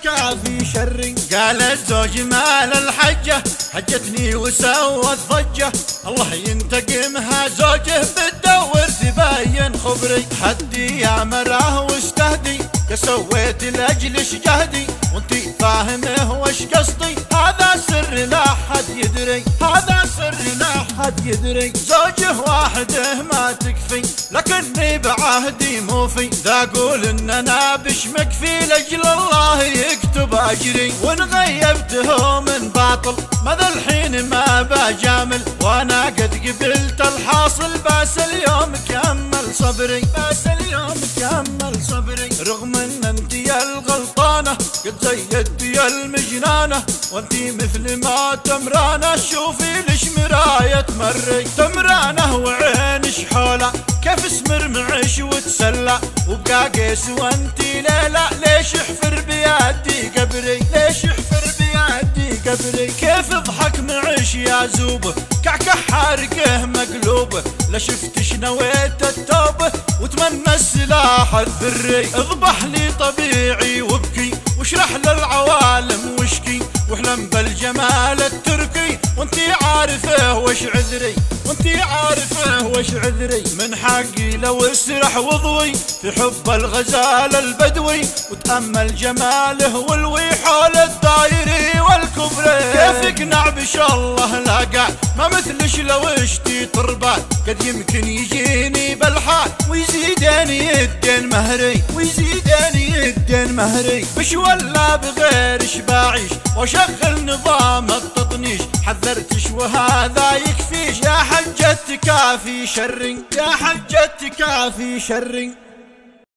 تكافي شري. قال الزوج مال الحجة حجتني وسوت ضجة، الله ينتقمها زوجه بتدور تبين خبري. حدي يا مراه واستهدي يا سويت لاجلش جهدي، وانتي فاهمه وش قصدي، هذا سر لا حد يدري، هذا سر لا حد يدري. زوجه واحده ما تكفي لكني بعهدي موفي، ذا اقول ان انا بشمك في لاجل الله يكتب اجري. وان غيبته من باطل ماذا الحين ما بجامل، وانا قد قبلت الحاصل بس اليوم كمل صبري، بس اليوم كمل صبري. رغم ان انتي الغلطانه قد زيدتي المجنانه، وانتي مثل ما تمرانه شوفي ليش مرايه مري. تمرانه وعينش حوله كيف اسمر معش وتسلى، وبقى قيس وانتي ليلى ليش احفر بيدي قبري، ليش احفر بيدي قبري. كيف اضحك معش يا زوبه كعكح حارقه مقلوبه، لا شفتش نويت التوبه وتمنى السلاح الذري. اذبح لي طبيعي وابكي واشرح للعوالم وشكي، واحلم بالجمال التركي وانتي عارفه وش عذري، وانتي عارفه وش عذري. من حقي لو اسرح وضوي في حب الغزال البدوي، وتأمل جماله والوي حول الدايري والكبري. كيف اقنع بش الله لاقع ما مثلش لو اشتي طربان، قد يمكن يجيني بالحال ويزيدني الدين مهري، ويزيدني الدين مهري. بش ولا بغيرش بعيش واشغل نظام التطنيش، حذرتش وهذا يكفيش يا حجة تكافي شري، يا حجة تكافي شري.